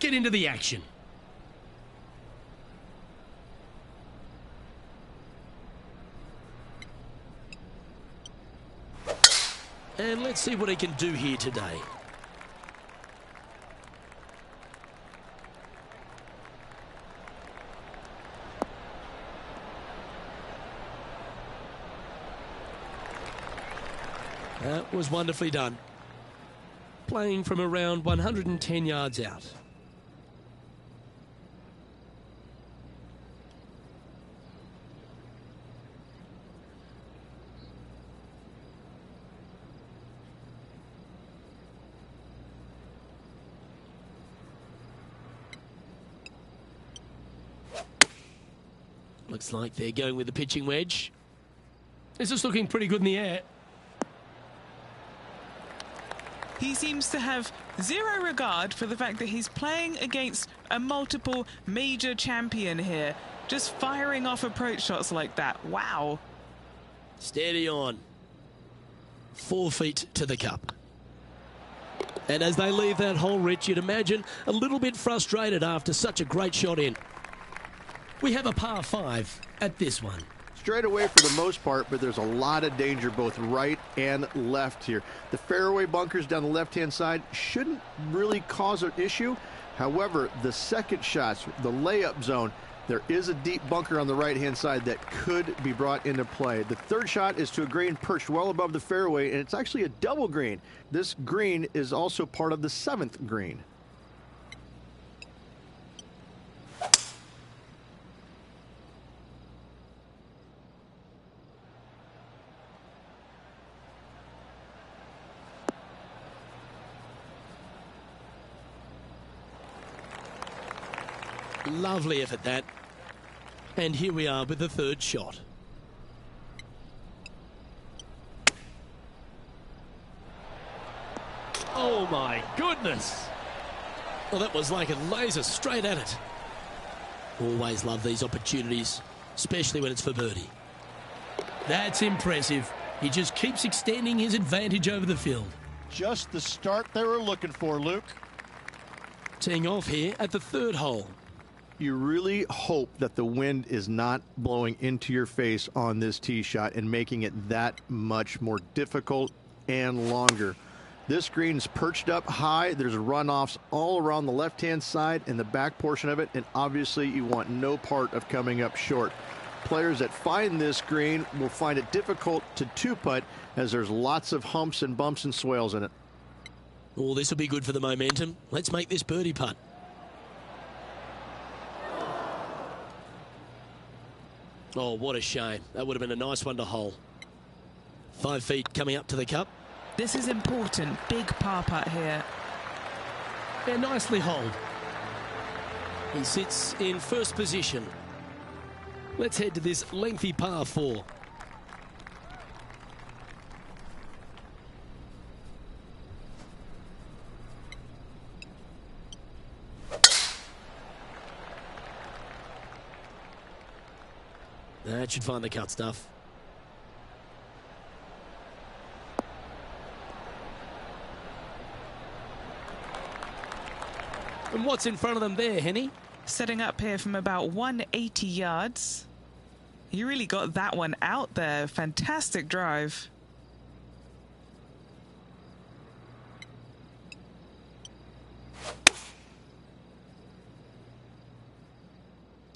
get into the action. And let's see what he can do here today. That was wonderfully done. Playing from around 110 yards out. Looks like they're going with the pitching wedge. This is looking pretty good in the air. He seems to have zero regard for the fact that he's playing against a multiple major champion here. Just firing off approach shots like that. Wow. Steady on. 4 feet to the cup. And as they leave that hole, Rich, you'd imagine a little bit frustrated after such a great shot in. We have a par 5 at this one. Straight away for the most part, but there's a lot of danger both right and left here. The fairway bunkers down the left-hand side shouldn't really cause an issue. However, the second shots, the layup zone, there is a deep bunker on the right-hand side that could be brought into play. The third shot is to a green perched well above the fairway, and it's actually a double green. This green is also part of the 7th green. Lovely effort that. And here we are with the third shot. Oh my goodness. Well, that was like a laser straight at it. Always love these opportunities, especially when it's for birdie. That's impressive. He just keeps extending his advantage over the field. Just the start they were looking for, Luke. Teeing off here at the third hole. You really hope that the wind is not blowing into your face on this tee shot and making it that much more difficult and longer. This green's perched up high. There's runoffs all around the left-hand side and the back portion of it, and obviously you want no part of coming up short. Players that find this green will find it difficult to two-putt as there's lots of humps and bumps and swales in it. Oh, this will be good for the momentum. Let's make this birdie putt. Oh, what a shame. That would have been a nice one to hole. 5 feet coming up to the cup. This is important. Big par putt here. Yeah, nicely holed. He sits in first position. Let's head to this lengthy par 4. That should find the cut stuff. And what's in front of them there, Henny? Setting up here from about 180 yards. You really got that one out there. Fantastic drive.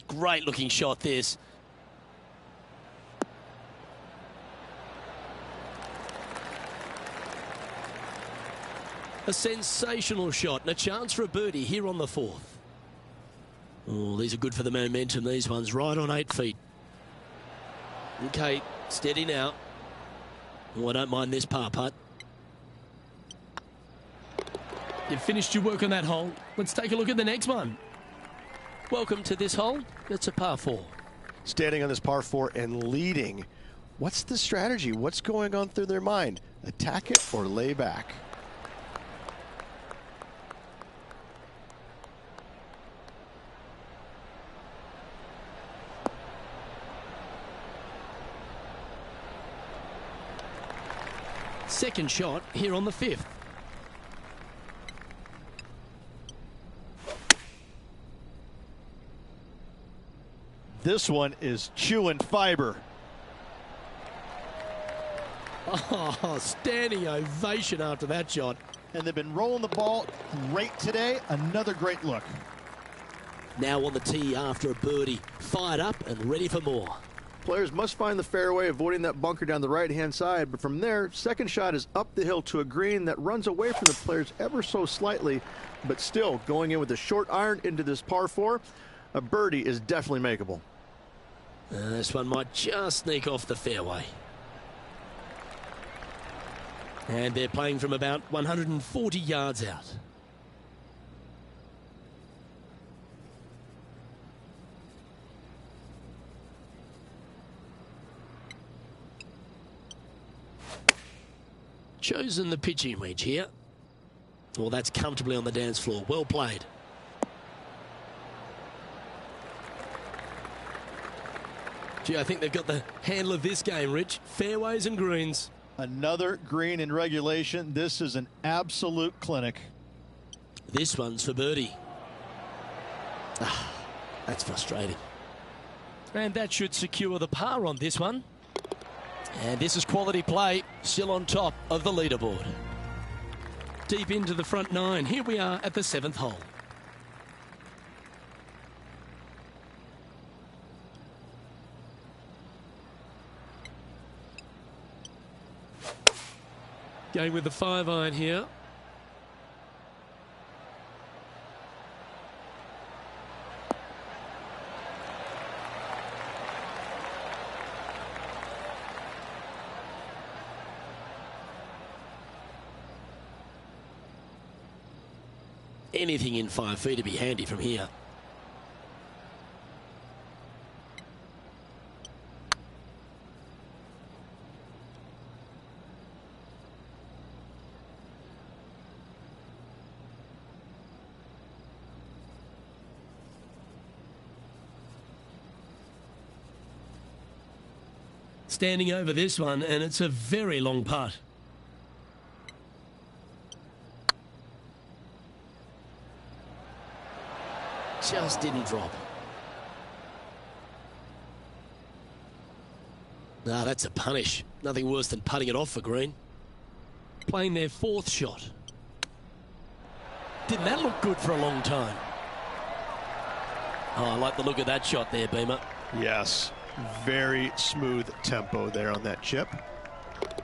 Great looking shot, this. A sensational shot and a chance for a birdie here on the 4th. Oh, these are good for the momentum, these ones, right on 8 feet. Okay, steady now. Oh, I don't mind this par putt. You've finished your work on that hole. Let's take a look at the next one. Welcome to this hole. It's a par 4. Standing on this par 4 and leading. What's the strategy? What's going on through their mind? Attack it or lay back? Second shot here on the 5th. This one is chewing fiber. Oh, standing ovation after that shot. And they've been rolling the ball great today. Another great look. Now on the tee after a birdie. Fired up and ready for more. Players must find the fairway, avoiding that bunker down the right-hand side. But from there, second shot is up the hill to a green that runs away from the players ever so slightly. But still, going in with a short iron into this par 4, a birdie is definitely makeable. This one might just sneak off the fairway. And they're playing from about 140 yards out. Chosen the pitching wedge here. Well, that's comfortably on the dance floor. Well played. Gee, I think they've got the handle of this game, Rich. Fairways and greens. Another green in regulation. This is an absolute clinic. This one's for birdie. That's frustrating. And that should secure the par on this one. And this is quality play, still on top of the leaderboard. Deep into the front 9. Here we are at the 7th hole. Going with the 5-iron here. Anything in 5 feet to be handy from here. Standing over this one, and it's a very long putt. Just didn't drop. No, that's a punish. Nothing worse than putting it off for green. Playing their 4th shot. Didn't that look good for a long time? Oh, I like the look of that shot there, Beamer. Yes, very smooth tempo there on that chip.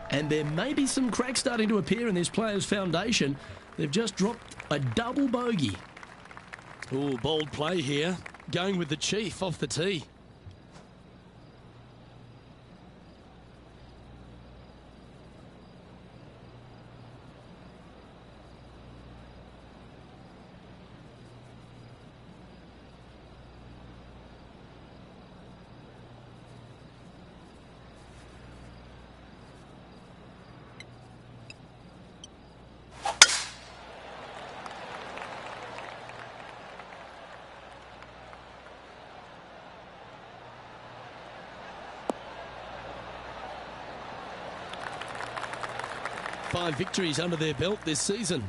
And there may be some cracks starting to appear in this player's foundation. They've just dropped a double bogey. Oh, bold play here. Going with the Chief off the tee. Five victories under their belt this season.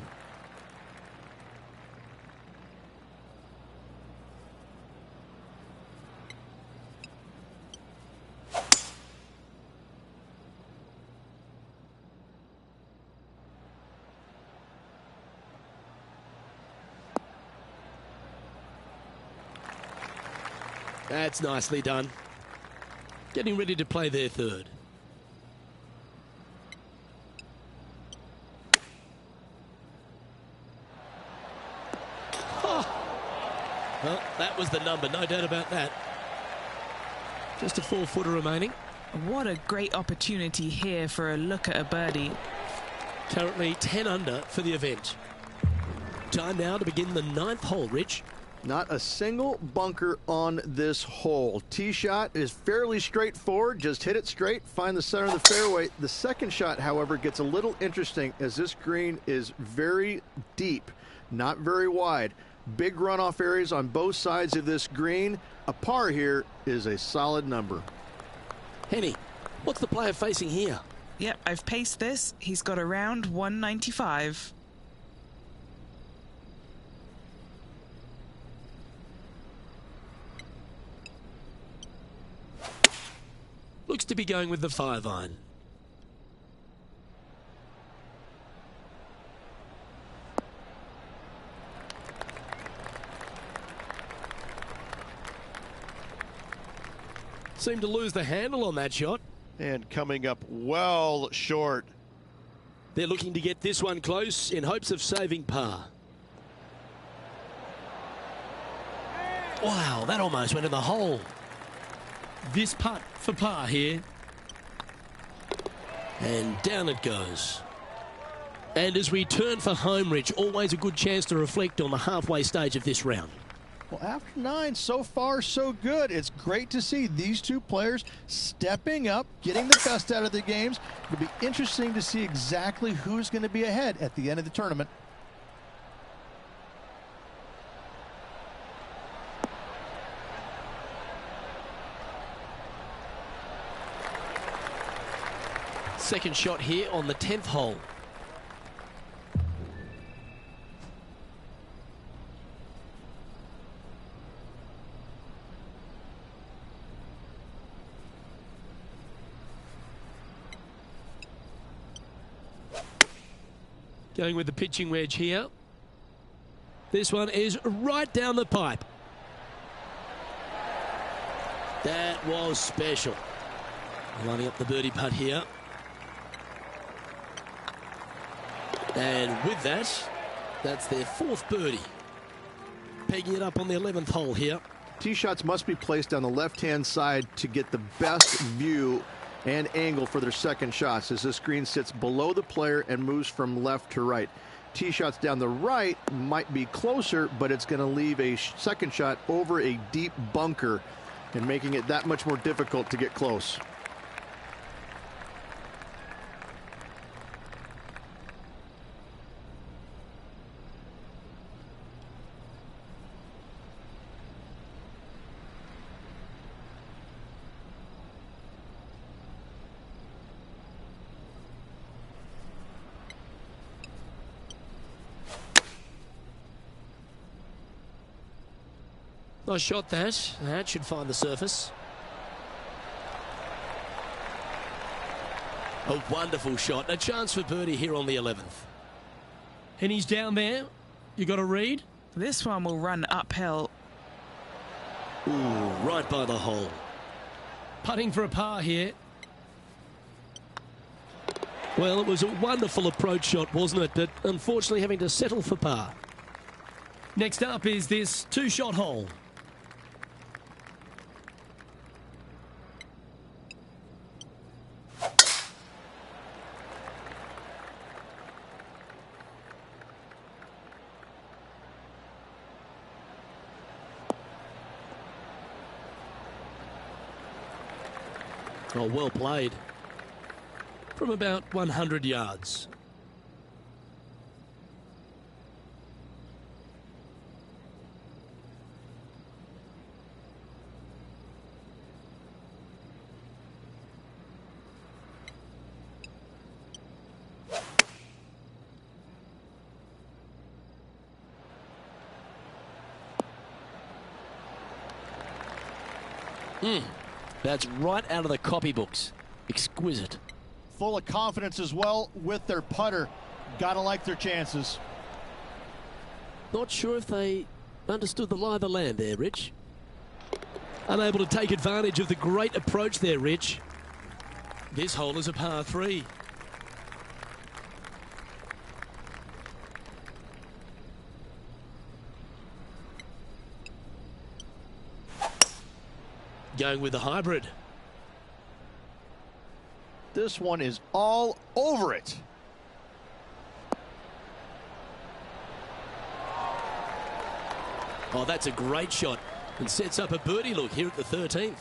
That's nicely done. Getting ready to play their 3rd. Well, that was the number, no doubt about that. Just a 4-footer remaining. What a great opportunity here for a look at a birdie. Currently 10 under for the event. Time now to begin the 9th hole, Rich. Not a single bunker on this hole. Tee shot is fairly straightforward. Just hit it straight, find the center of the fairway. The second shot, however, gets a little interesting as this green is very deep, not very wide. Big runoff areas on both sides of this green. A par here is a solid number. Henny, what's the player facing here? Yep, I've paced this. He's got around 195. looks to be going with the 5-iron. Seemed to lose the handle on that shot. And coming up well short. They're looking to get this one close in hopes of saving par. Wow, that almost went in the hole. This putt for par here. And down it goes. And as we turn for home, Rich, always a good chance to reflect on the halfway stage of this round. Well, after 9, so far so good. It's great to see these two players stepping up, getting the best out of their games. It'll be interesting to see exactly who's going to be ahead at the end of the tournament. Second shot here on the 10th hole. Going with the pitching wedge here. This one is right down the pipe. That was special. Lining up the birdie putt here. And with that, that's their 4th birdie. Pegging it up on the 11th hole here. Tee shots must be placed on the left-hand side to get the best view and angle for their second shots, as this green sits below the player and moves from left to right. Tee shots down the right might be closer, but it's going to leave a second shot over a deep bunker and making it that much more difficult to get close. Nice shot that. That should find the surface. A wonderful shot. A chance for birdie here on the 11th. And he's down there. You got to read. This one will run uphill. Ooh, right by the hole. Putting for a par here. Well, it was a wonderful approach shot, wasn't it? But unfortunately having to settle for par. Next up is this 2-shot hole. Oh, well played. From about 100 yards. That's right out of the copybooks. Exquisite. Full of confidence as well with their putter. Gotta like their chances. Not sure if they understood the lie of the land there, Rich. Unable to take advantage of the great approach there, Rich. This hole is a par 3. Going with the hybrid. This one is all over it. Oh, that's a great shot and sets up a birdie look here at the 13th.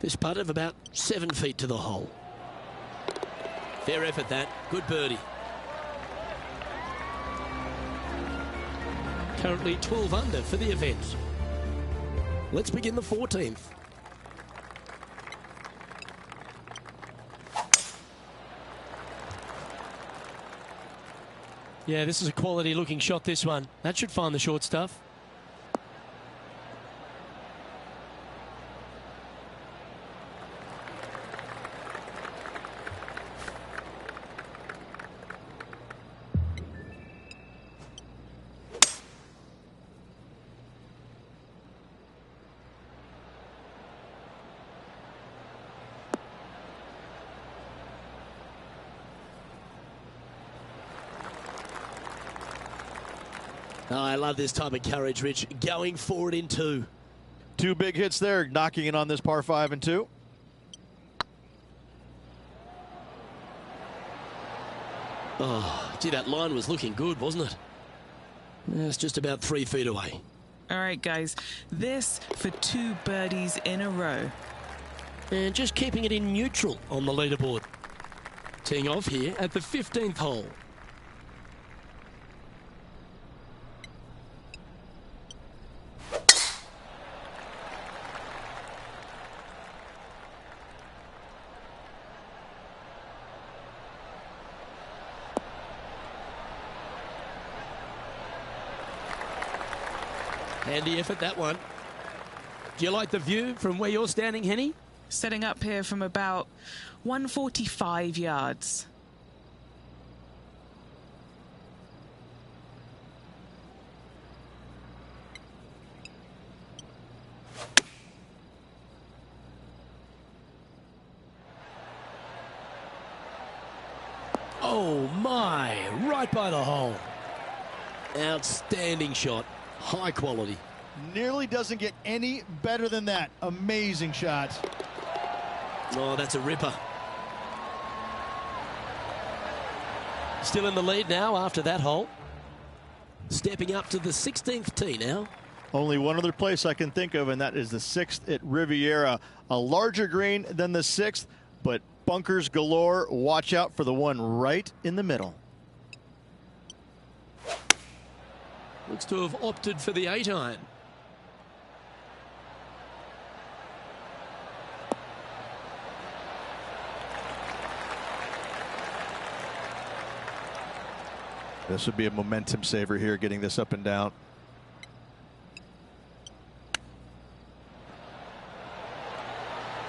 This putt of about 7 feet to the hole. Fair effort that. Good birdie. Currently 12 under for the event. Let's begin the 14th. Yeah, this is a quality looking shot, this one. That should find the short stuff. Oh, I love this type of courage, Rich. Going forward in 2. 2 big hits there, knocking it on this par 5 and 2. Oh, gee, that line was looking good, wasn't it? It's just about 3 feet away. All right, guys, this for 2 birdies in a row. And just keeping it in neutral on the leaderboard. Teeing off here at the 15th hole. Handy effort, that one. Do you like the view from where you're standing, Henny? Setting up here from about 145 yards. Oh my, right by the hole. Outstanding shot, high quality. Nearly doesn't get any better than that. Amazing shot. Oh, that's a ripper. Still in the lead now after that hole. Stepping up to the 16th tee now. Only one other place I can think of, and that is the 6th at Riviera. A larger green than the 6th, but bunkers galore. Watch out for the one right in the middle. Looks to have opted for the 8-iron. This would be a momentum saver here, getting this up and down.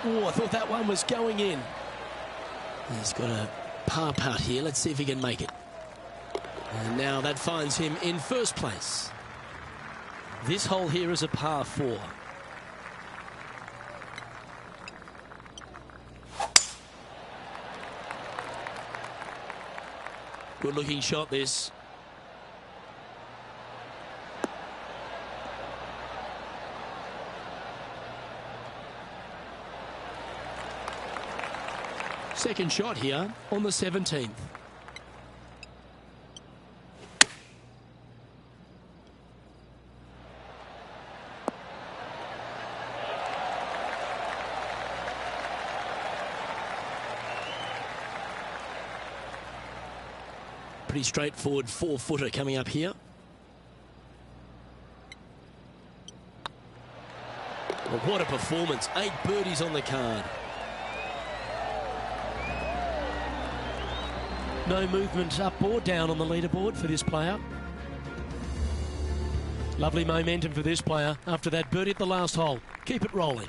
Oh, I thought that one was going in. He's got a par putt here. Let's see if he can make it. And now that finds him in first place. This hole here is a par 4. Good looking shot this. Second shot here on the 17th. Pretty straightforward 4-footer coming up here. Well, what a performance. 8 birdies on the card. No movement up or down on the leaderboard for this player. Lovely momentum for this player after that birdie at the last hole. Keep it rolling.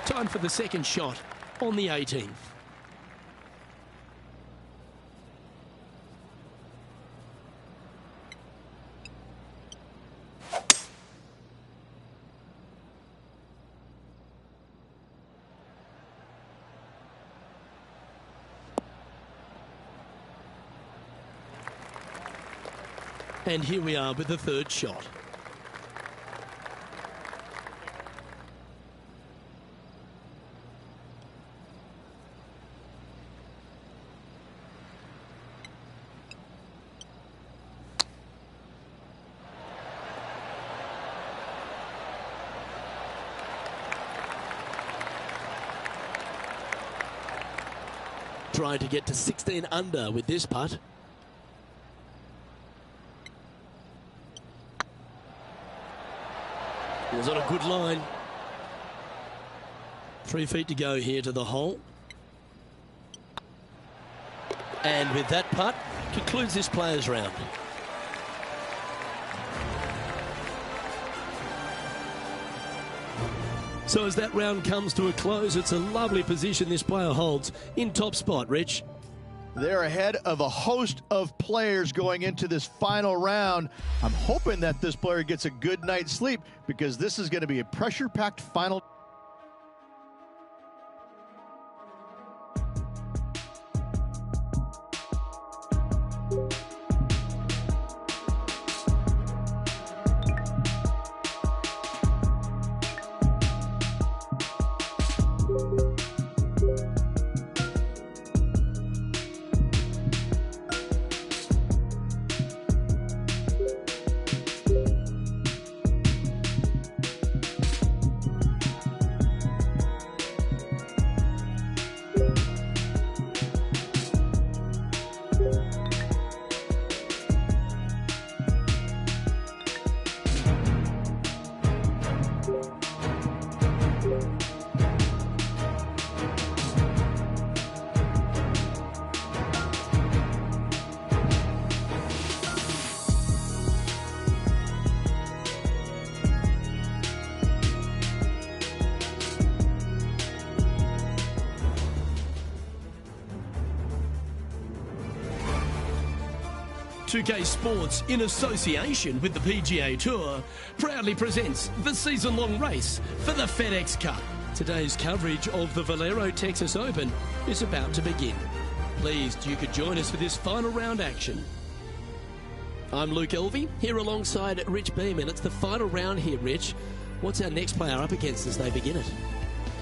Time for the second shot on the 18th. And here we are with the third shot. Trying to get to 16 under with this putt. It was on a good line. 3 feet to go here to the hole. And with that putt, concludes this players round. So as that round comes to a close, it's a lovely position this player holds in top spot, Rich. They're ahead of a host of players going into this final round. I'm hoping that this player gets a good night's sleep because this is going to be a pressure-packed final. Two-K Sports, in association with the PGA Tour, proudly presents the season-long race for the FedEx Cup. Today's coverage of the Valero Texas Open is about to begin. Pleased you could join us for this final round action. I'm Luke Elvey, here alongside Rich Beeman. It's the final round here, Rich. What's our next player up against as they begin it?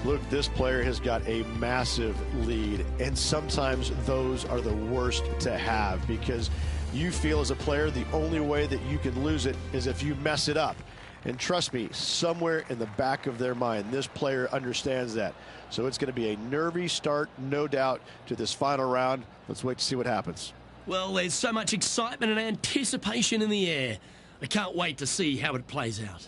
Look, this player has got a massive lead, and sometimes those are the worst to have because you feel as a player the only way that you can lose it is if you mess it up. And trust me, somewhere in the back of their mind, this player understands that. So it's going to be a nervy start, no doubt, to this final round. Let's wait to see what happens. Well, there's so much excitement and anticipation in the air. I can't wait to see how it plays out.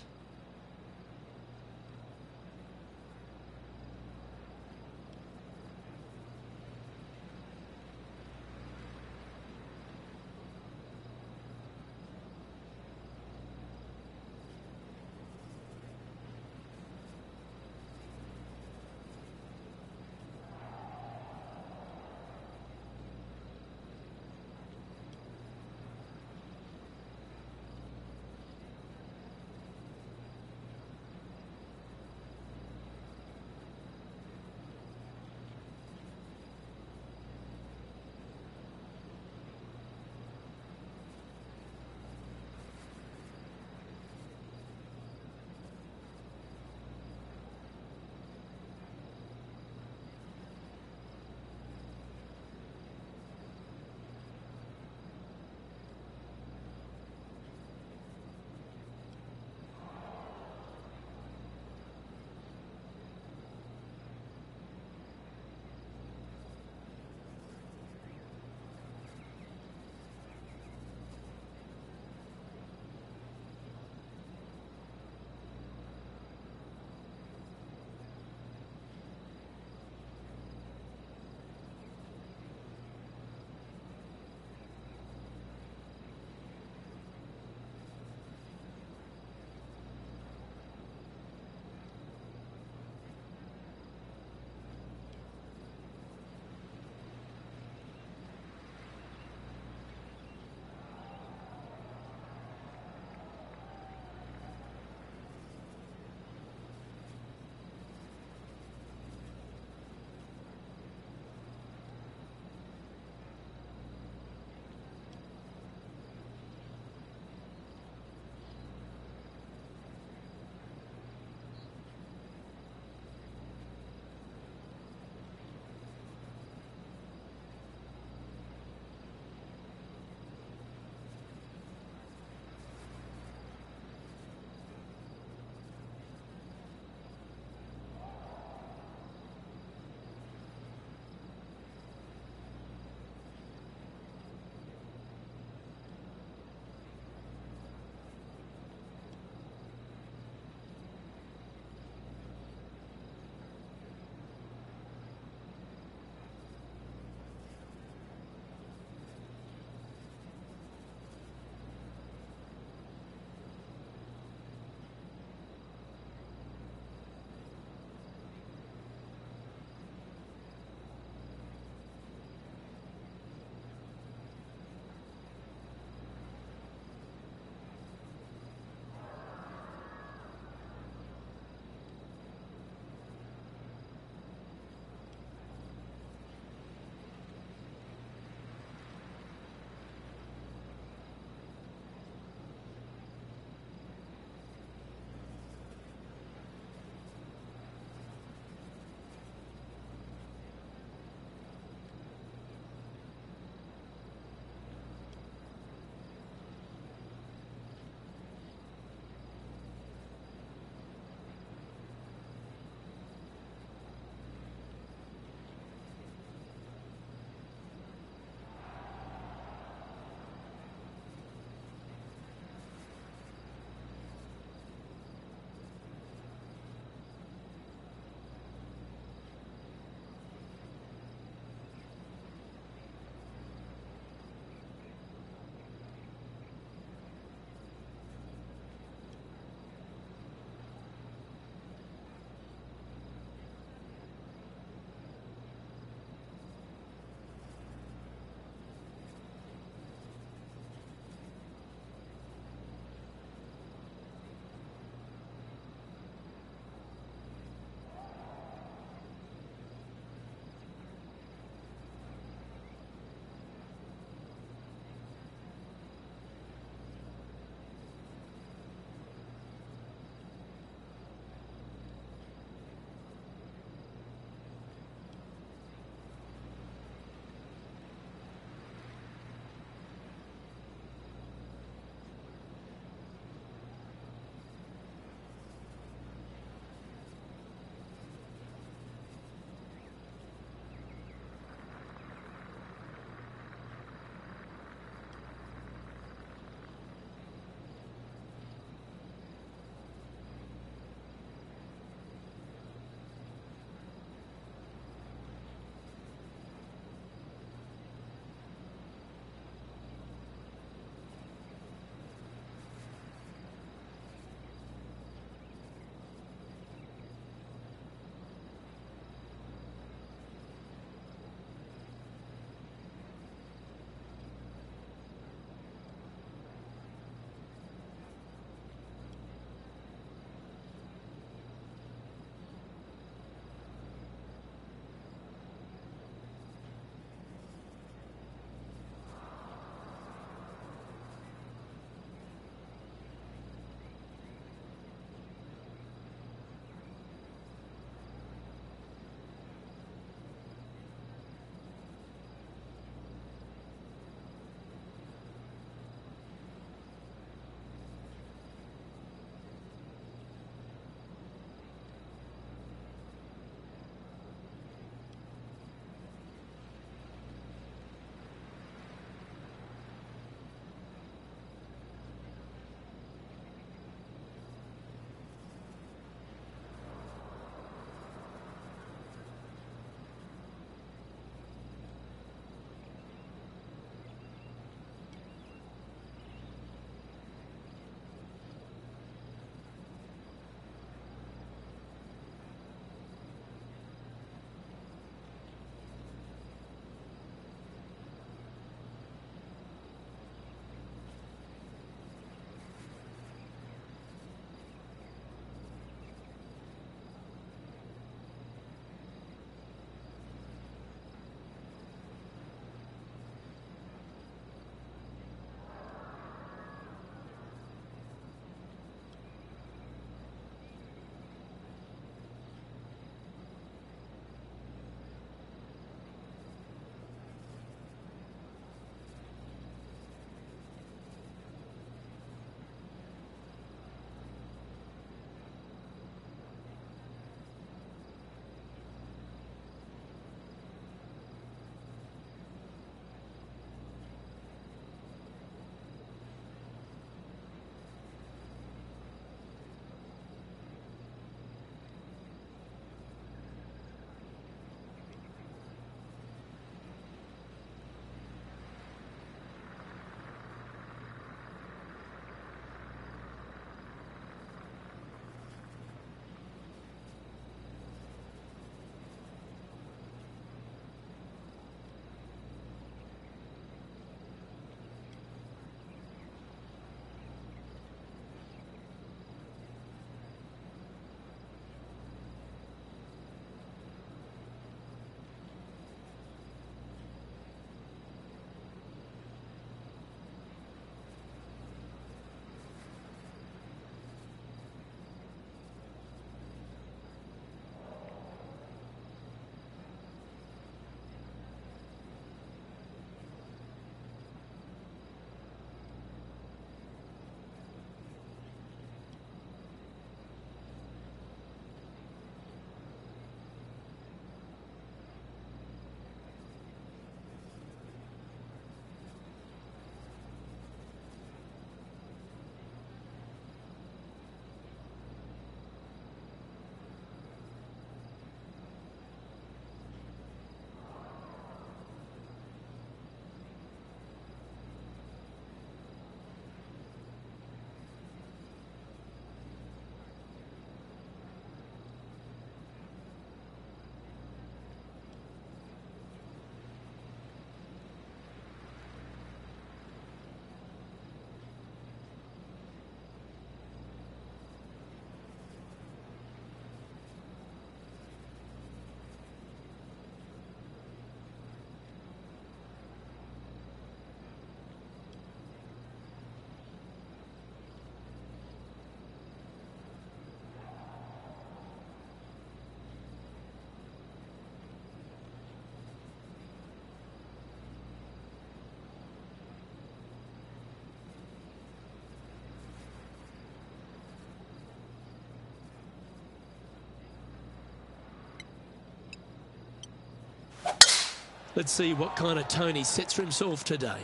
Let's see what kind of tone he sets for himself today.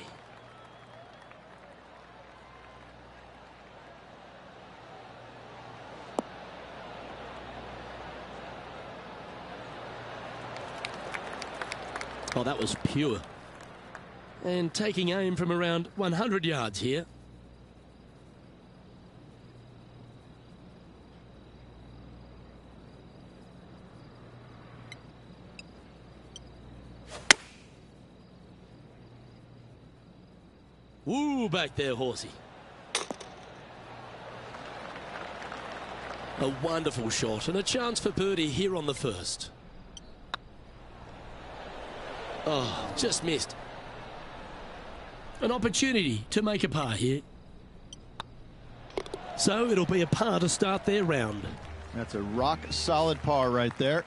Oh, that was pure. And taking aim from around 100 yards here. Woo, back there, Horsey. A wonderful shot and a chance for birdie here on the first. Oh, just missed. An opportunity to make a par here. So it'll be a par to start their round. That's a rock-solid par right there.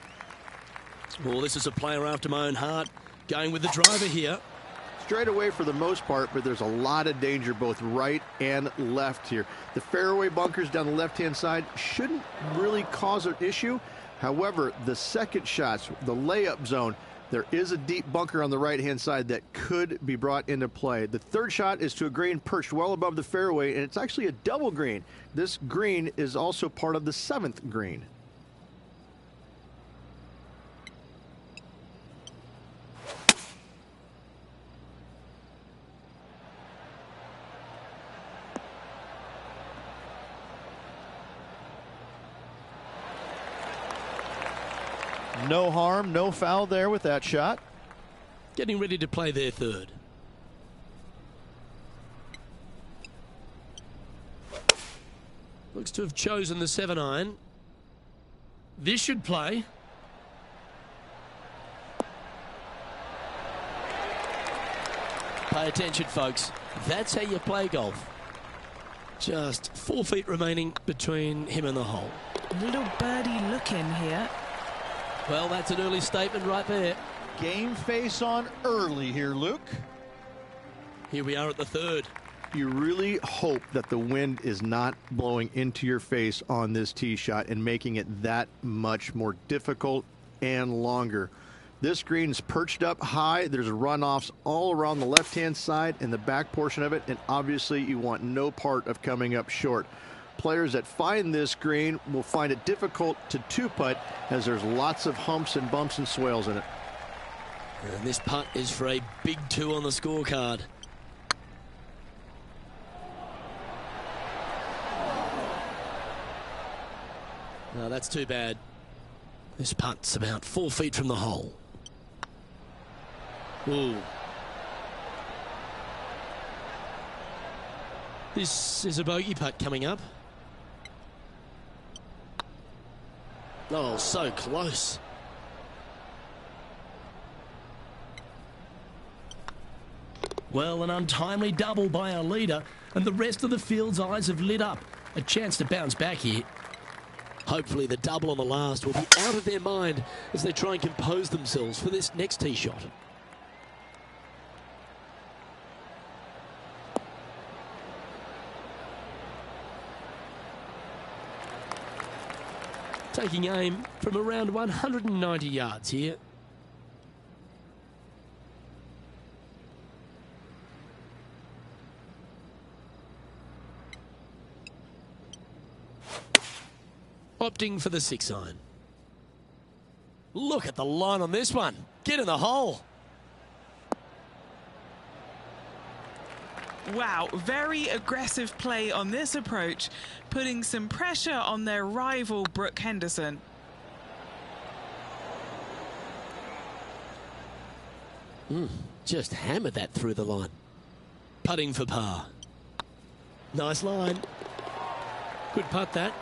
Well, this is a player after my own heart. Going with the driver here. Straight away for the most part, but there's a lot of danger both right and left here. The fairway bunkers down the left-hand side shouldn't really cause an issue. However, the second shots, the layup zone, there is a deep bunker on the right-hand side that could be brought into play. The third shot is to a green perched well above the fairway, and it's actually a double green. This green is also part of the 7th green. No harm, no foul there with that shot. Getting ready to play their third. Looks to have chosen the 7-iron. This should play. Pay attention, folks. That's how you play golf. Just 4 feet remaining between him and the hole. Little birdie look in here. Well, that's an early statement right there. Game face on early here, Luke. Here we are at the third. You really hope that the wind is not blowing into your face on this tee shot and making it that much more difficult and longer. This green's perched up high. There's runoffs all around the left-hand side and the back portion of it, and obviously you want no part of coming up short. Players that find this green will find it difficult to two-putt as there's lots of humps and bumps and swales in it. And this putt is for a big 2 on the scorecard. No, that's too bad. This putt's about 4 feet from the hole. Ooh. This is a bogey putt coming up. Oh, so close. Well, an untimely double by our leader, and the rest of the field's eyes have lit up. A chance to bounce back here. Hopefully the double on the last will be out of their mind as they try and compose themselves for this next tee shot. Taking aim from around 190 yards here. Opting for the 6-iron. Look at the line on this one. Get in the hole. Wow, very aggressive play on this approach, putting some pressure on their rival Brooke Henderson. Just hammered that through the line. Putting for par. Nice line. Good putt that.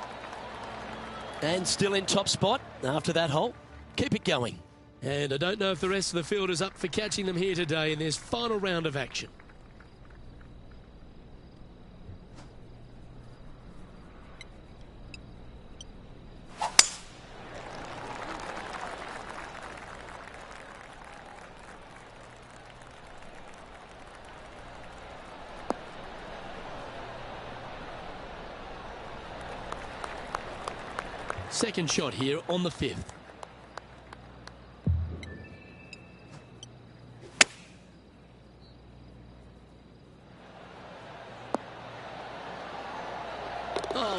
And still in top spot after that hole. Keep it going. And I don't know if the rest of the field is up for catching them here today in this final round of action. Second shot here on the 5th.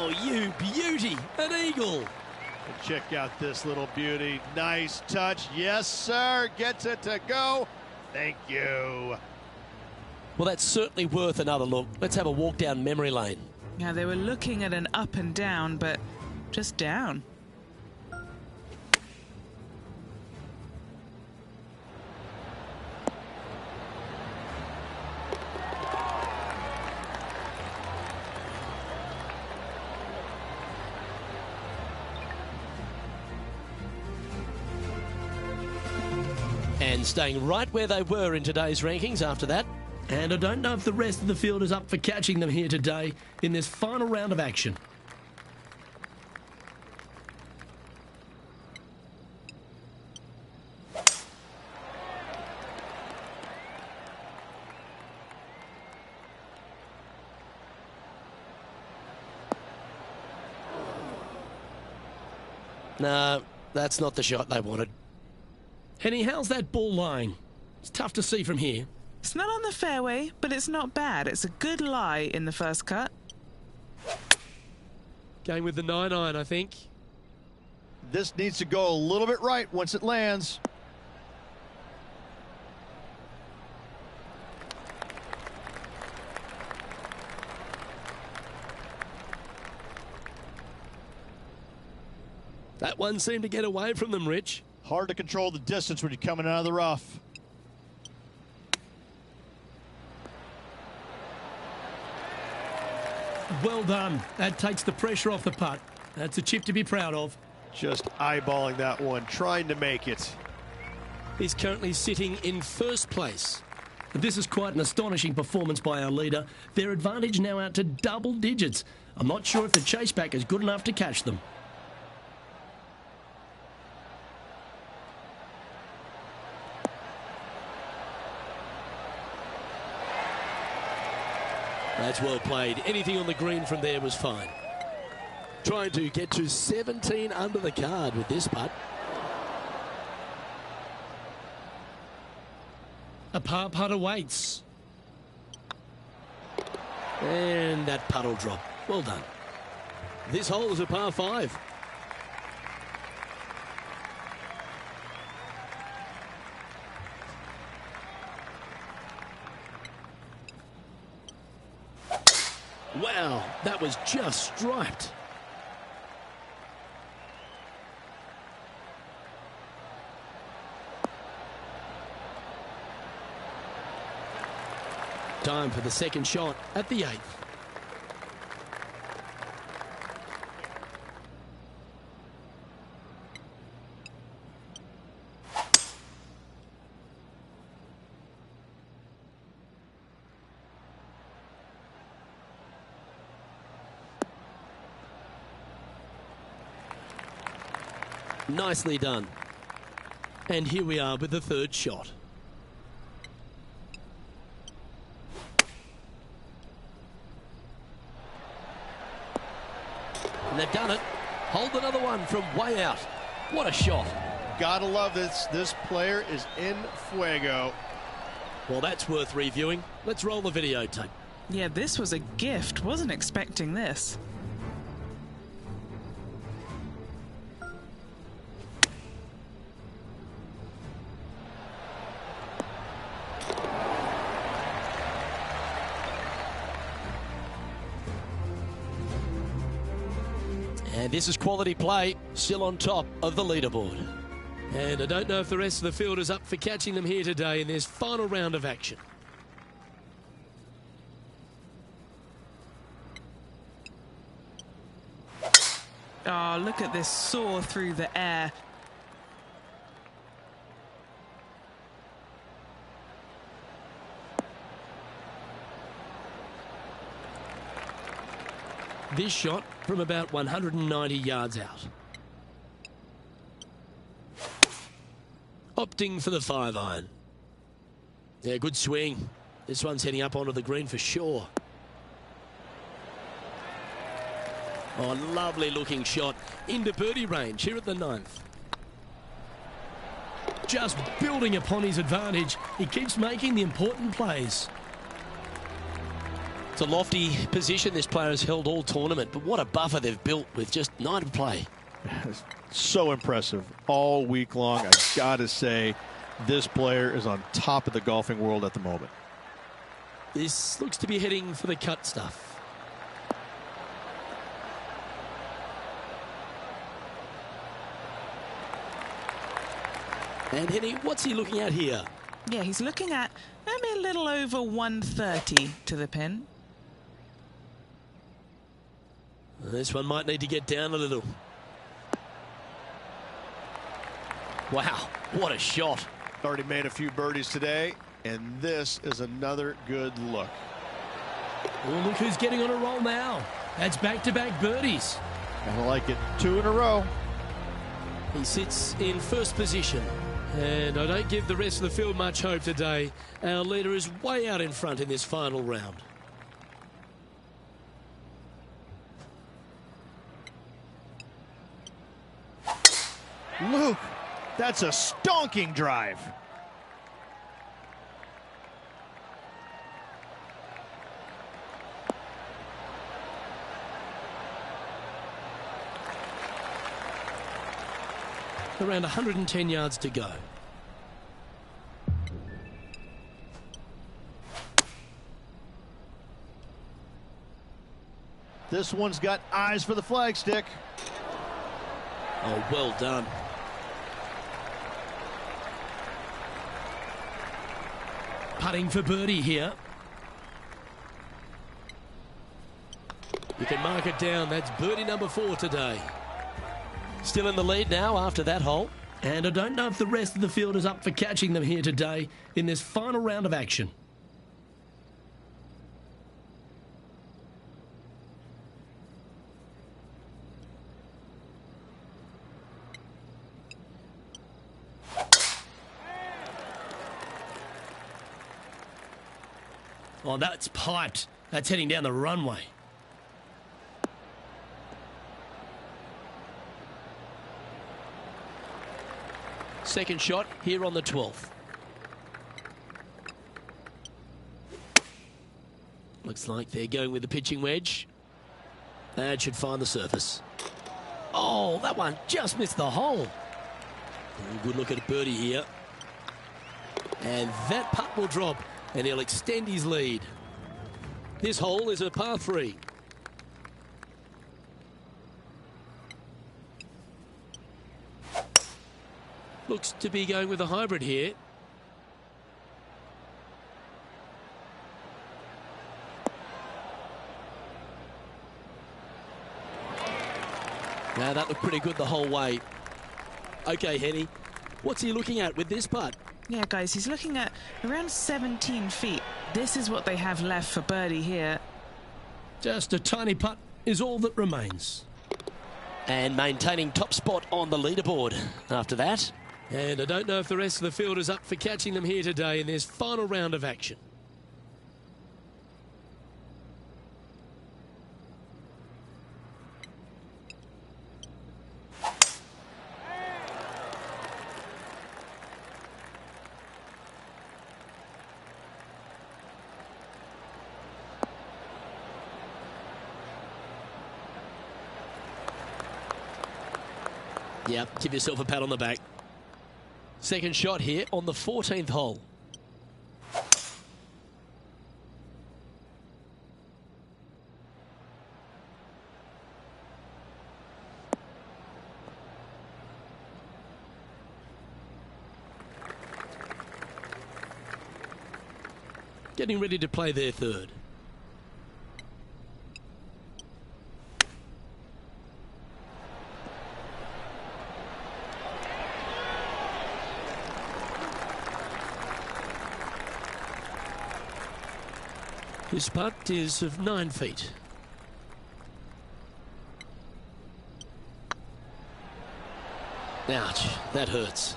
Oh, you beauty. An eagle. And check out this little beauty. Nice touch. Yes, sir. Gets it to go. Thank you. Well, that's certainly worth another look. Let's have a walk down memory lane. Now, they were looking at an up and down, but just down. And staying right where they were in today's rankings after that. And I don't know if the rest of the field is up for catching them here today in this final round of action. No, that's not the shot they wanted. Henny, how's that ball lying? It's tough to see from here. It's not on the fairway, but it's not bad. It's a good lie in the first cut. Going with the 9-iron, I think. This needs to go a little bit right once it lands. That one seemed to get away from them, Rich. Hard to control the distance when you're coming out of the rough. Well done. That takes the pressure off the putt. That's a chip to be proud of. Just eyeballing that one, trying to make it. He's currently sitting in first place. This is quite an astonishing performance by our leader. Their advantage now out to double digits. I'm not sure if the chase back is good enough to catch them. That's well played. Anything on the green from there was fine. Trying to get to 17 under the card with this putt. A par putt awaits. And that putt will drop. Well done. This hole is a par 5. Wow, that was just striped. Time for the second shot at the 8th. Nicely done. And here we are with the third shot. And they've done it. Hold another one from way out. What a shot. Gotta love this. This player is in fuego. Well, that's worth reviewing. Let's roll the videotape. Yeah, this was a gift. Wasn't expecting this. And this is quality play, still on top of the leaderboard. And I don't know if the rest of the field is up for catching them here today in this final round of action. Oh, look at this soar through the air. This shot from about 190 yards out. Opting for the 5-iron. Yeah, good swing. This one's heading up onto the green for sure. Oh, lovely looking shot into birdie range here at the 9th. Just building upon his advantage. He keeps making the important plays. It's a lofty position this player has held all tournament, but what a buffer they've built with just 9 to play. So impressive all week long. I gotta say, this player is on top of the golfing world at the moment. This looks to be heading for the cut stuff. And Henny, what's he looking at here? Yeah, he's looking at maybe a little over 130 to the pin. This one might need to get down a little. Wow, what a shot. Already made a few birdies today, and this is another good look. Well, look who's getting on a roll now. That's back-to-back birdies. I like it. 2 in a row. He sits in first position, and I don't give the rest of the field much hope today. Our leader is way out in front in this final round. Luke, that's a stonking drive. Around 110 yards to go. This one's got eyes for the flagstick. Oh, well done. Putting for birdie here. You can mark it down. That's birdie number 4 today. Still in the lead now after that hole. And I don't know if the rest of the field is up for catching them here today in this final round of action. Oh, that's piped. That's heading down the runway. Second shot here on the 12th. Looks like they're going with the pitching wedge. That should find the surface. Oh, that one just missed the hole. Good look at birdie here. And that putt will drop, and he'll extend his lead. This hole is a par 3. Looks to be going with a hybrid here. Now that looked pretty good the whole way. Okay, Henny, what's he looking at with this putt? Yeah, guys, he's looking at around 17 feet. This is what they have left for birdie here. Just a tiny putt is all that remains. And maintaining top spot on the leaderboard after that. And I don't know if the rest of the field is up for catching them here today in this final round of action. Yep, give yourself a pat on the back. Second shot here on the 14th hole. Getting ready to play their third. This putt is of 9 feet. Ouch, that hurts.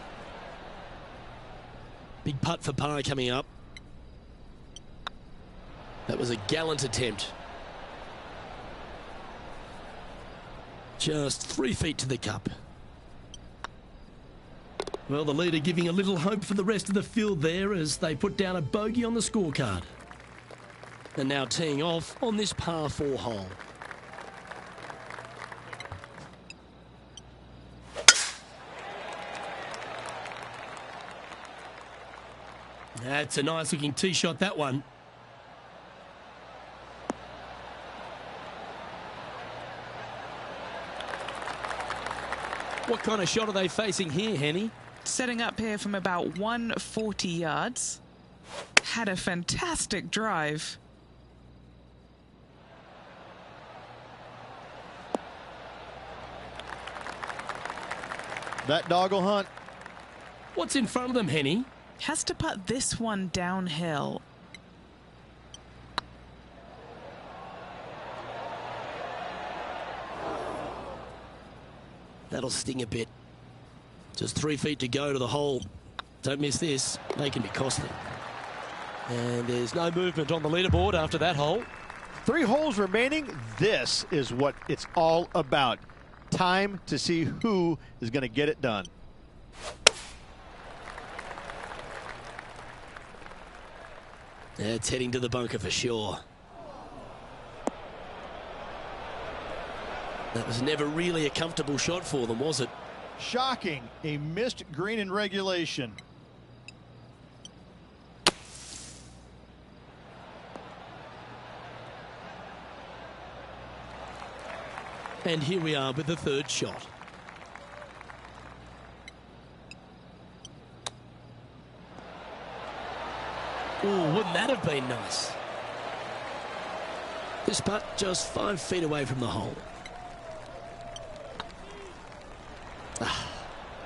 Big putt for par coming up. That was a gallant attempt. Just 3 feet to the cup. Well, the leader giving a little hope for the rest of the field there as they put down a bogey on the scorecard. And now teeing off on this par 4 hole. That's a nice looking tee shot, that one. What kind of shot are they facing here, Henny? Setting up here from about 140 yards. Had a fantastic drive. That dog will hunt. What's in front of them, Henny? Has to put this one downhill. That'll sting a bit. Just 3 feet to go to the hole. Don't miss this. They can be costly. And there's no movement on the leaderboard after that hole. 3 holes remaining. This is what it's all about. Time to see who is going to get it done. It's heading to the bunker for sure. That was never really a comfortable shot for them, was it? Shocking. A missed green in regulation. And here we are with the 3rd shot. Oh, wouldn't that have been nice? This putt just 5 feet away from the hole.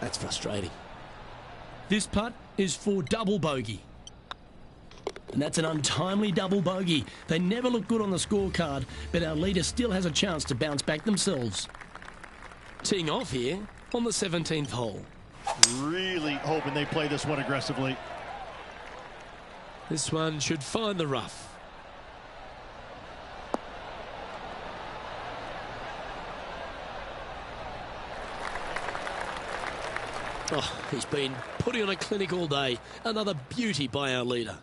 That's frustrating. This putt is for double bogey. And that's an untimely double bogey. They never look good on the scorecard, but our leader still has a chance to bounce back themselves. Teeing off here on the 17th hole. Really hoping they play this one aggressively. This one should find the rough. Oh, he's been putting on a clinic all day. Another beauty by our leader.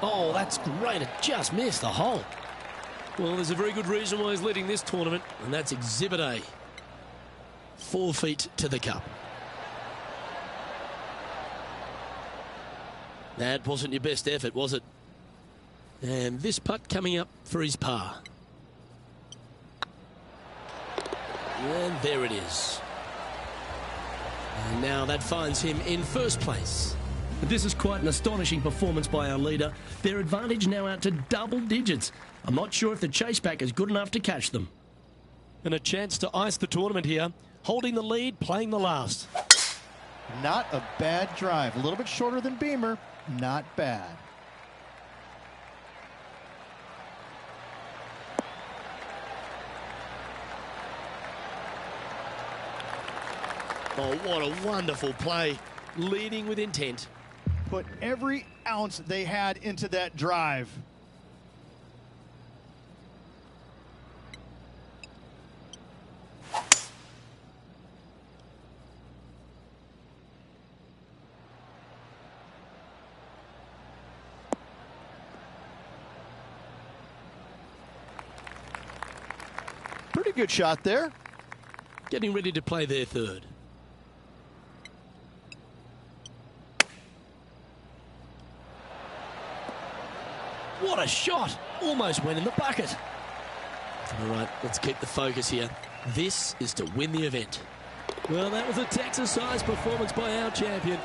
Oh, that's great. It just missed the hole. Well, there's a very good reason why he's leading this tournament, and that's Exhibit A. 4 feet to the cup. That wasn't your best effort, was it? And this putt coming up for his par. And there it is. And now that finds him in 1st place. This is quite an astonishing performance by our leader. Their advantage now out to double digits. I'm not sure if the chase back is good enough to catch them. And a chance to ice the tournament here. Holding the lead, playing the last. Not a bad drive. A little bit shorter than Beamer. Not bad. Oh, what a wonderful play. Leading with intent. Put every ounce they had into that drive. Pretty good shot there. Getting ready to play their 3rd. What a shot! Almost went in the bucket. All right, let's keep the focus here. This is to win the event. Well, that was a Texas-sized performance by our champion.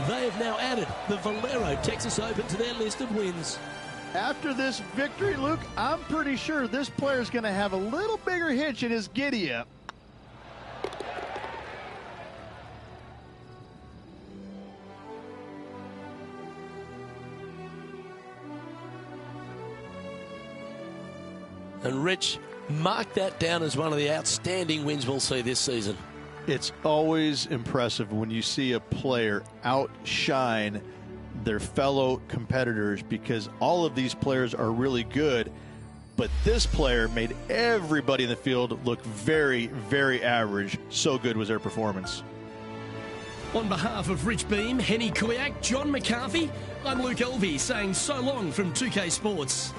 They have now added the Valero Texas Open to their list of wins. After this victory, Luke, I'm pretty sure this player's going to have a little bigger hitch in his giddy-up. And Rich, mark that down as one of the outstanding wins we'll see this season. It's always impressive when you see a player outshine their fellow competitors, because all of these players are really good, but this player made everybody in the field look very, very average. So good was their performance. On behalf of Rich Beam, Henny Kuyak, John McCarthy, I'm Luke Elvey saying so long from 2K Sports.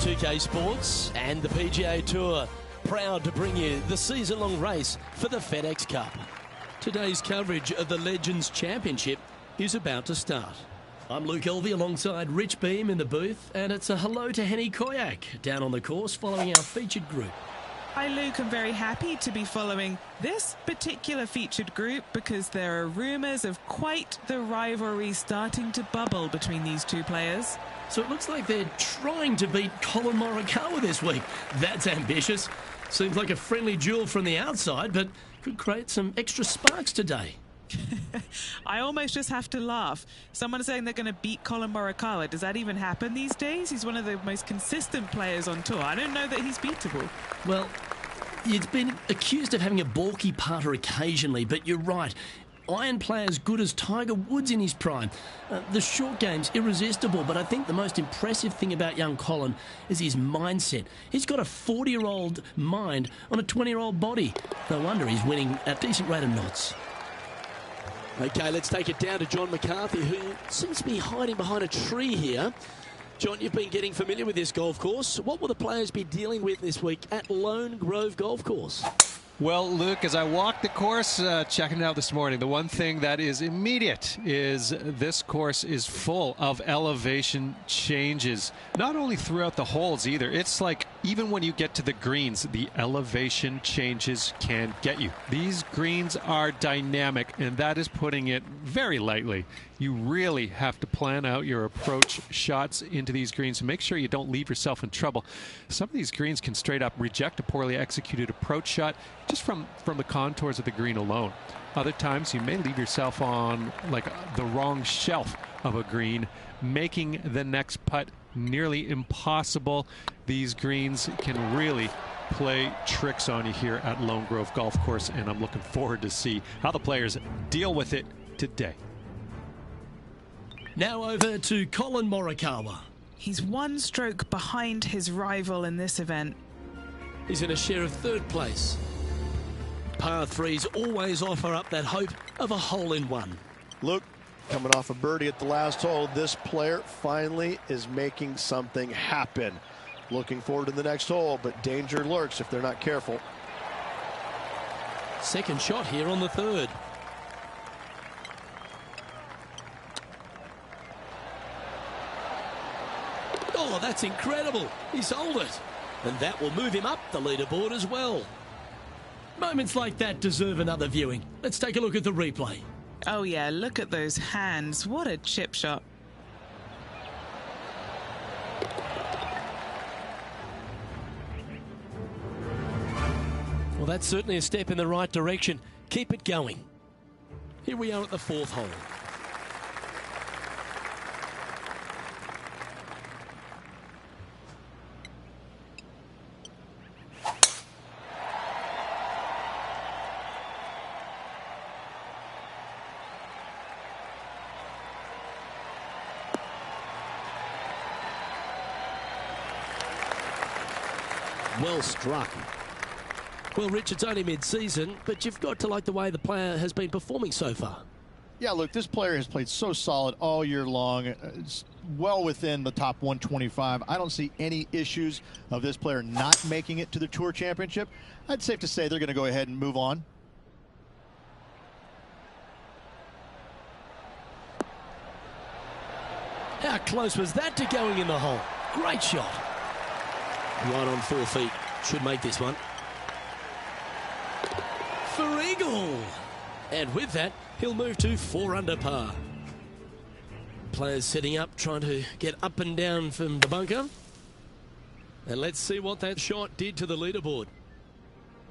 2K Sports and the PGA Tour, proud to bring you the season-long race for the FedEx Cup. Today's coverage of the Legends Championship is about to start. I'm Luke Elvey alongside Rich Beam in the booth, and it's a hello to Henny Koyak down on the course following our featured group. Hi Luke, I'm very happy to be following this particular featured group because there are rumours of quite the rivalry starting to bubble between these two players. So it looks like they're trying to beat Collin Morikawa this week. That's ambitious. Seems like a friendly duel from the outside, but could create some extra sparks today. I almost just have to laugh. Someone saying they're going to beat Collin Morikawa. Does that even happen these days? He's one of the most consistent players on tour. I don't know that he's beatable. Well, he's been accused of having a balky putter occasionally, but you're right. Iron player as good as Tiger Woods in his prime. The short game's irresistible, but I think the most impressive thing about young Collin is his mindset. He's got a 40-year-old mind on a 20-year-old body. No wonder he's winning at a decent rate of knots. Okay, let's take it down to John McCarthy, who seems to be hiding behind a tree here. John, you've been getting familiar with this golf course. What will the players be dealing with this week at Lone Grove Golf Course? Well, Luke, as I walked the course, checking it out this morning, the one thing that is immediate is this course is full of elevation changes. Not only throughout the holes either. It's like even when you get to the greens, the elevation changes can get you. These greens are dynamic, and that is putting it very lightly. You really have to plan out your approach shots into these greens and make sure you don't leave yourself in trouble. Some of these greens can straight up reject a poorly executed approach shot just from the contours of the green alone. Other times you may leave yourself on like the wrong shelf of a green, making the next putt nearly impossible. These greens can really play tricks on you here at Lone Grove Golf Course, and I'm looking forward to see how the players deal with it today. Now over to Collin Morikawa. He's one stroke behind his rival in this event. He's in a share of third place. Par threes always offer up that hope of a hole-in-one. Look, coming off a birdie at the last hole, this player finally is making something happen. Looking forward to the next hole, but danger lurks if they're not careful. Second shot here on the third. Oh, that's incredible. He sold it. And that will move him up the leaderboard as well. Moments like that deserve another viewing. Let's take a look at the replay. Oh yeah, look at those hands. What a chip shot. Well, that's certainly a step in the right direction. Keep it going. Here we are at the fourth hole. Well struck. Well, Rich, it's only mid-season, but you've got to like the way the player has been performing so far. Yeah, look, this player has played so solid all year long. It's well within the top 125. I don't see any issues of this player not making it to the Tour Championship. I'd safe to say they're going to go ahead and move on. How close was that to going in the hole? Great shot. Right on 4 feet. Should make this one. For eagle. And with that, he'll move to 4 under par. Players setting up, trying to get up and down from the bunker. And let's see what that shot did to the leaderboard.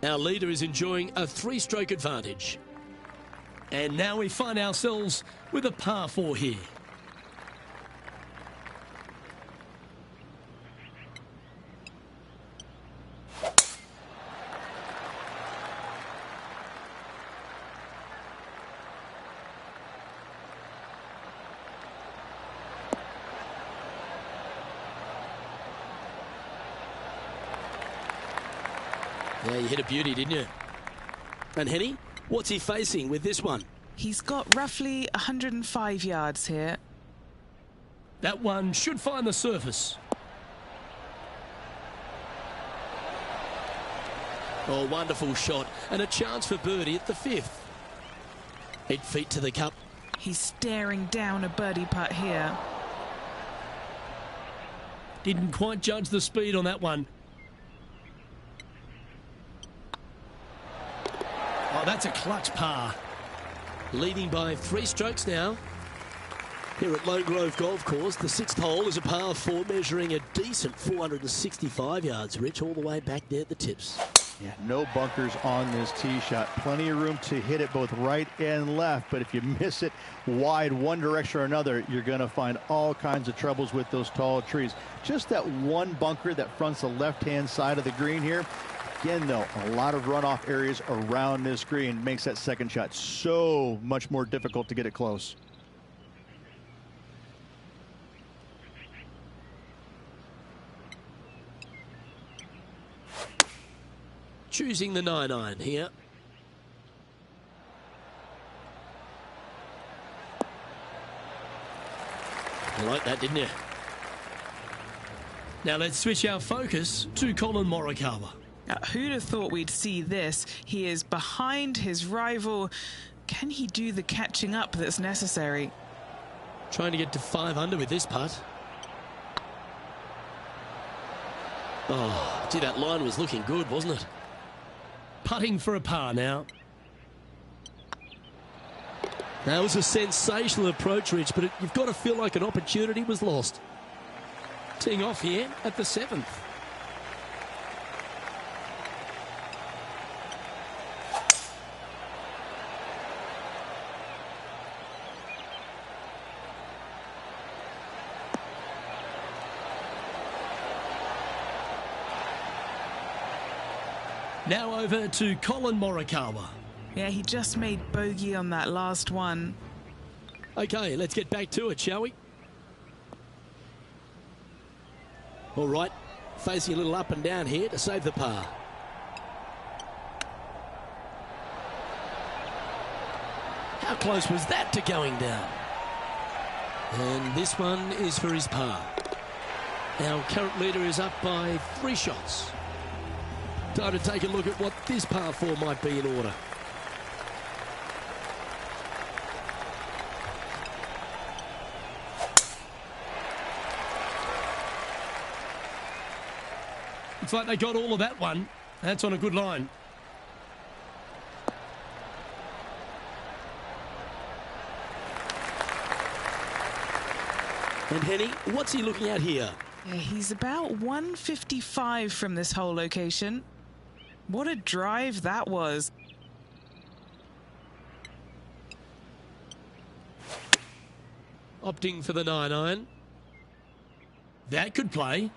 Our leader is enjoying a 3-stroke advantage. And now we find ourselves with a par 4 here. Yeah, you hit a beauty, didn't you? And Henny, what's he facing with this one? He's got roughly 105 yards here. That one should find the surface. Oh, wonderful shot. And a chance for birdie at the 5th. 8 feet to the cup. He's staring down a birdie putt here. Didn't quite judge the speed on that one. Oh, that's a clutch par. Leading by 3 strokes now. Here at Lone Grove Golf Course, the 6th hole is a par 4 measuring a decent 465 yards, Rich, all the way back there at the tips. Yeah, no bunkers on this tee shot. Plenty of room to hit it both right and left, but if you miss it wide one direction or another, you're going to find all kinds of troubles with those tall trees. Just that one bunker that fronts the left-hand side of the green here. Again, though, a lot of runoff areas around this green makes that second shot so much more difficult to get it close. Choosing the 9-iron here. You like that, didn't you? Now let's switch our focus to Colin Morikawa. Who'd have thought we'd see this? He is behind his rival. Can he do the catching up that's necessary? Trying to get to 5 under with this putt. Oh, gee, that line was looking good, wasn't it? Putting for a par now. That was a sensational approach, Rich, but you've got to feel like an opportunity was lost. Teeing off here at the 7th. Now over to Colin Morikawa. Yeah, he just made bogey on that last one. Okay, let's get back to it, shall we? All right, facing a little up and down here to save the par. How close was that to going down? And this one is for his par. Our current leader is up by 3 shots. Time to take a look at what this par 4 might be in order. Looks like they got all of that one. That's on a good line. And Henny, what's he looking at here? Yeah, he's about 155 from this hole location. What a drive that was. Opting for the 9-iron. That could play.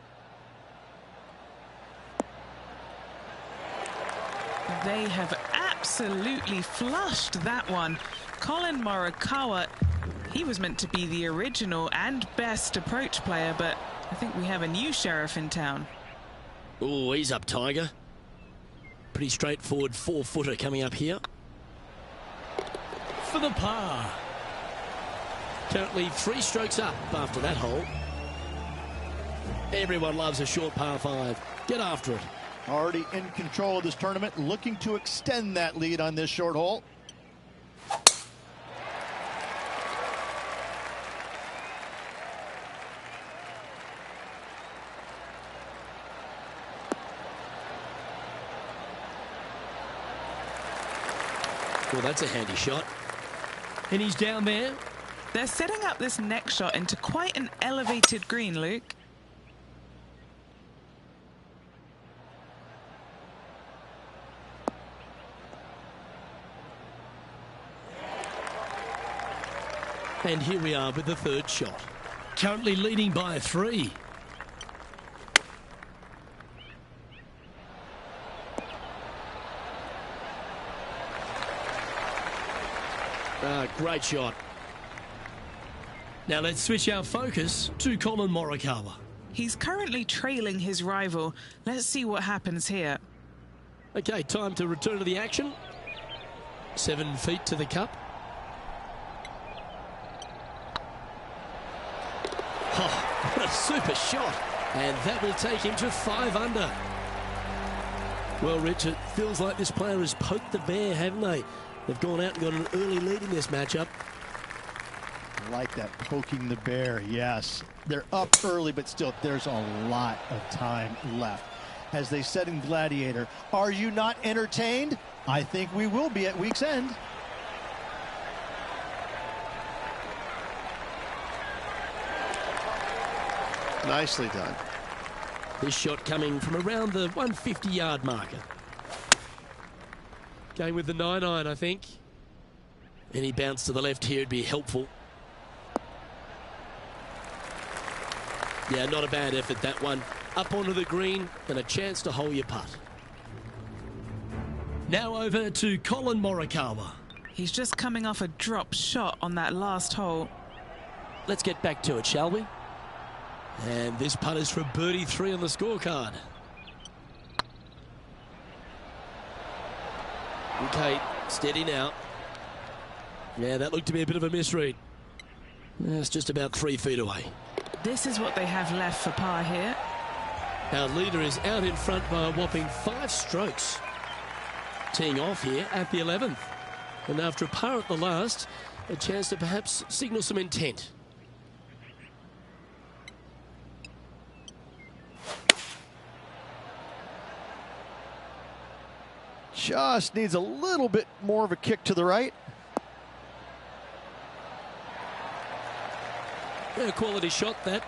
They have absolutely flushed that one. Colin Morikawa, he was meant to be the original and best approach player, but I think we have a new sheriff in town. Oh, he's up, Tiger. Pretty straightforward 4-footer coming up here. For the par. Currently 3 strokes up after that hole. Everyone loves a short par 5. Get after it. Already in control of this tournament, looking to extend that lead on this short hole. Well, that's a handy shot. And he's down there. They're setting up this next shot into quite an elevated green, Luke. And here we are with the 3rd shot. Currently leading by 3. Great shot. Now let's switch our focus to Colin Morikawa. He's currently trailing his rival. Let's see what happens here. Okay, time to return to the action. 7 feet to the cup. Oh, what a super shot. And that will take him to 5 under. Well, Rich, it feels like this player has poked the bear, haven't they? They've gone out and got an early lead in this matchup. I like that, poking the bear, yes. They're up early, but still, there's a lot of time left. As they said in Gladiator, are you not entertained? I think we will be at week's end. Nicely done. This shot coming from around the 150-yard marker. Going with the 9-iron, I think. Any bounce to the left here would be helpful. Yeah, not a bad effort, that one. Up onto the green and a chance to hole your putt. Now over to Colin Morikawa. He's just coming off a drop shot on that last hole. Let's get back to it, shall we? And this putt is for birdie 3 on the scorecard. Okay, steady now. Yeah, that looked to be a bit of a misread. It's just about 3 feet away. This is what they have left for par here. Our leader is out in front by a whopping 5 strokes. Teeing off here at the 11th. And after a par at the last, a chance to perhaps signal some intent. Just needs a little bit more of a kick to the right. A quality shot, that.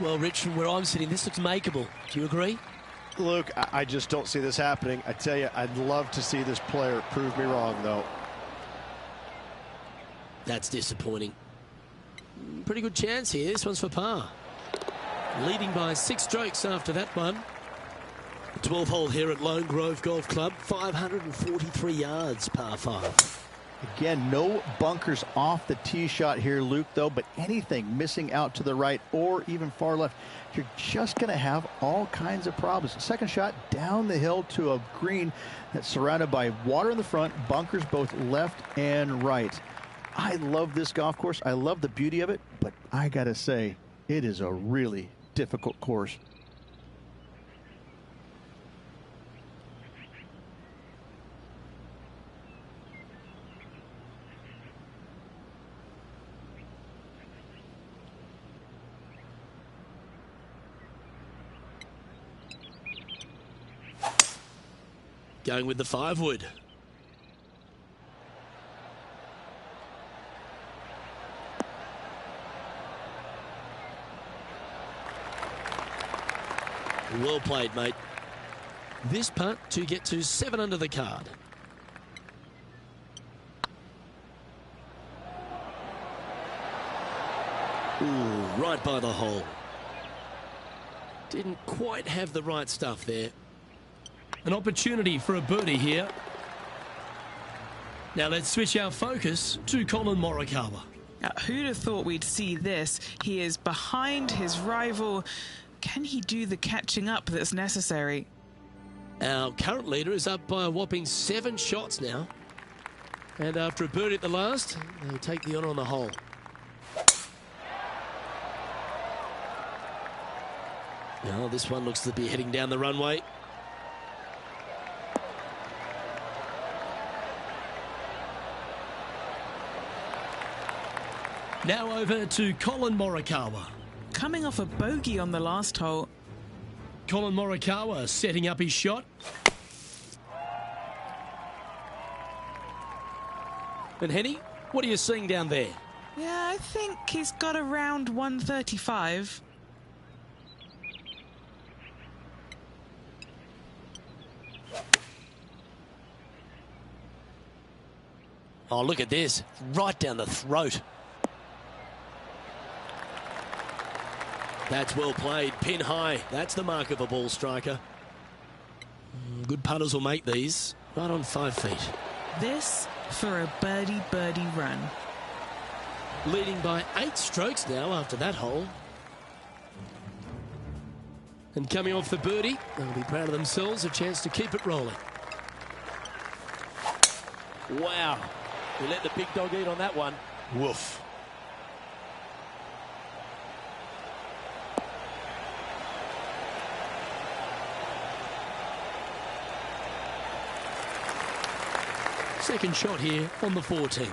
Well, Rich, from where I'm sitting, this looks makeable. Do you agree? Luke, I just don't see this happening. I tell you, I'd love to see this player prove me wrong, though. That's disappointing. Pretty good chance here. This one's for par. Leading by 6 strokes after that one. The 12th hole here at Lone Grove Golf Club, 543 yards, par 5. Again, no bunkers off the tee shot here, Luke, though, but anything missing out to the right or even far left, you're just going to have all kinds of problems. Second shot down the hill to a green that's surrounded by water in the front, bunkers both left and right. I love this golf course. I love the beauty of it, but I got to say, it is a really difficult course. Going with the 5-wood. Well played, mate. This putt to get to 7 under the card. Ooh, right by the hole. Didn't quite have the right stuff there. An opportunity for a birdie here. Now let's switch our focus to Colin Morikawa. Who'd have thought we'd see this? He is behind his rival. Can he do the catching up that's necessary? Our current leader is up by a whopping 7 shots now. And after a birdie at the last, they'll take the honour on the hole. Now this one looks to be heading down the runway. Now over to Colin Morikawa. Coming off a bogey on the last hole. Colin Morikawa setting up his shot. And Henny, what are you seeing down there? Yeah, I think he's got around 135. Oh, look at this. Right down the throat. That's well played. Pin high. That's the mark of a ball striker. Good putters will make these. Right on 5 feet. This for a birdie run. Leading by 8 strokes now after that hole. And coming off the birdie, they'll be proud of themselves. A chance to keep it rolling. Wow. We let the big dog eat on that one. Woof. Second shot here on the 14th.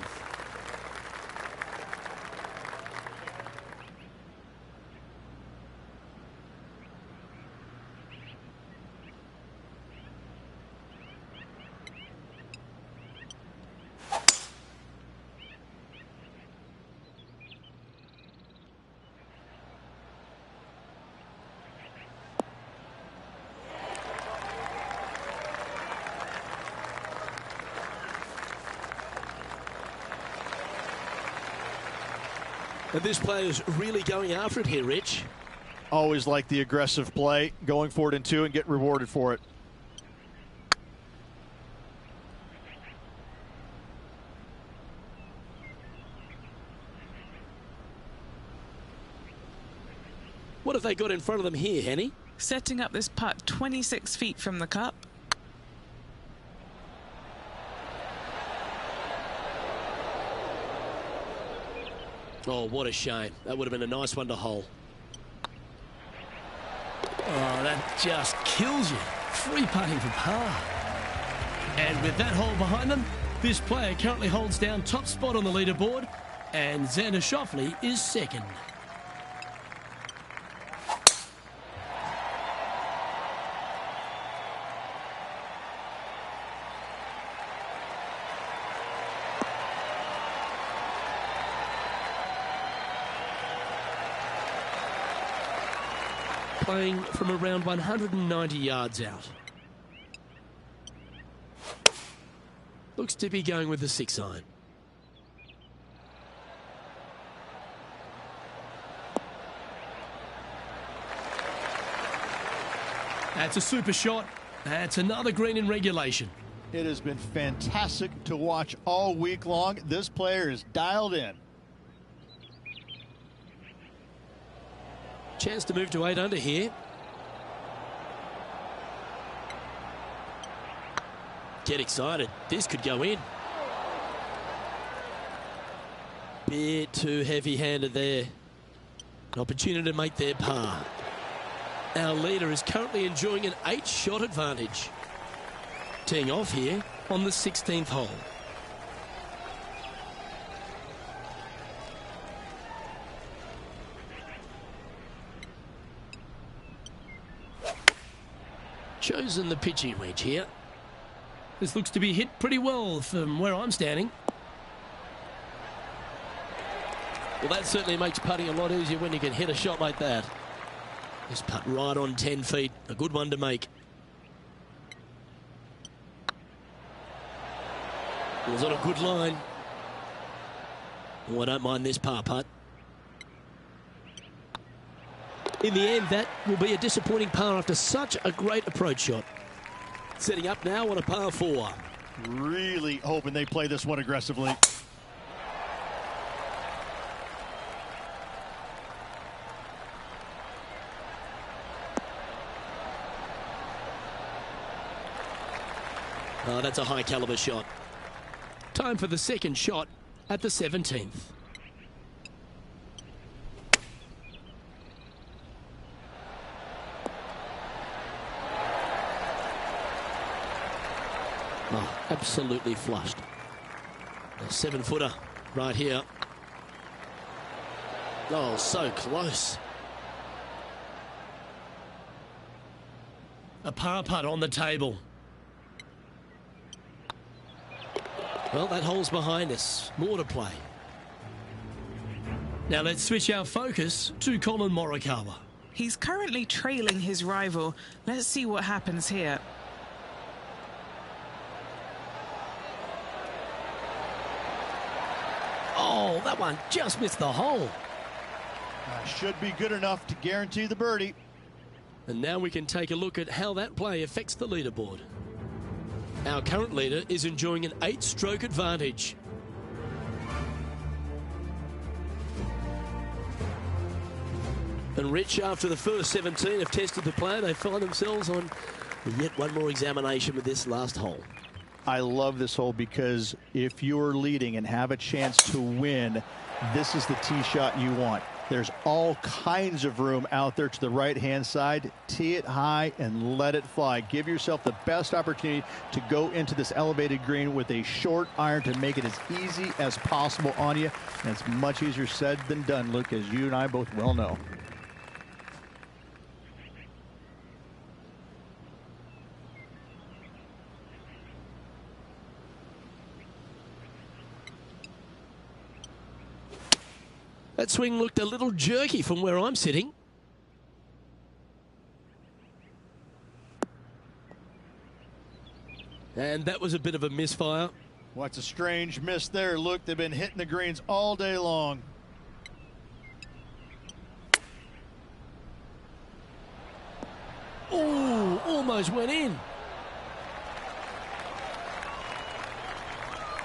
And this player's really going after it here, Rich. Always like the aggressive play, going for it in two and get rewarded for it. What have they got in front of them here, Henny? Setting up this putt 26 feet from the cup. Oh, what a shame. That would have been a nice one to hole. Oh, that just kills you. Free putting for par. And with that hole behind them, this player currently holds down top spot on the leaderboard, and Xander Schauffele is second. Playing from around 190 yards out. Looks to be going with the 6-iron. That's a super shot. That's another green in regulation. It has been fantastic to watch all week long. This player is dialed in. Chance to move to 8 under here. Get excited. This could go in. Bit too heavy-handed there. An opportunity to make their par. Our leader is currently enjoying an 8-shot advantage. Teeing off here on the 16th hole. Chosen the pitching wedge here. This looks to be hit pretty well from where I'm standing. Well, that certainly makes putting a lot easier when you can hit a shot like that. This putt right on 10 feet. A good one to make. It was on a good line. Oh, I don't mind this par putt. In the end, that will be a disappointing par after such a great approach shot. Setting up now on a par 4. Really hoping they play this one aggressively. Oh, that's a high caliber shot. Time for the second shot at the 17th. Oh, absolutely flushed. A 7-footer right here. Oh, so close. A par putt on the table. Well, that hole's behind us. More to play. Now let's switch our focus to Collin Morikawa. He's currently trailing his rival. Let's see what happens here. Oh, that one just missed the hole. Should be good enough to guarantee the birdie. And now we can take a look at how that play affects the leaderboard. Our current leader is enjoying an 8-stroke advantage. And Rich, after the first 17 have tested the play, they find themselves on yet one more examination with this last hole. I love this hole because if you're leading and have a chance to win, this is the tee shot you want. There's all kinds of room out there to the right-hand side. Tee it high and let it fly. Give yourself the best opportunity to go into this elevated green with a short iron to make it as easy as possible on you. And it's much easier said than done, Luke, as you and I both well know. That swing looked a little jerky from where I'm sitting. And that was a bit of a misfire. What's a strange miss there, Luke? They've been hitting the greens all day long. Oh, almost went in.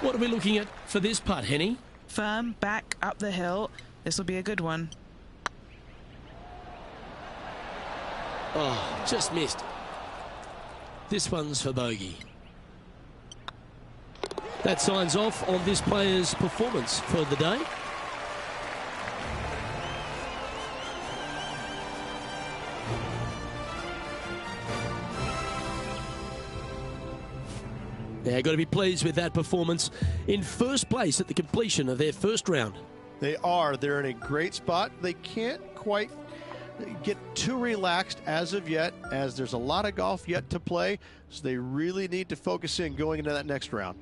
What are we looking at for this putt, Henny? Firm, back, up the hill. This will be a good one. Oh, just missed. This one's for bogey. That signs off on this player's performance for the day. They're got to be pleased with that performance in first place at the completion of their first round. They are. They're in a great spot. They can't quite get too relaxed as of yet, as there's a lot of golf yet to play. So they really need to focus in going into that next round.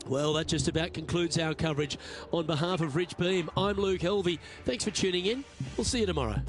Well, that just about concludes our coverage. On behalf of Rich Beem, I'm Luke Helvey. Thanks for tuning in. We'll see you tomorrow.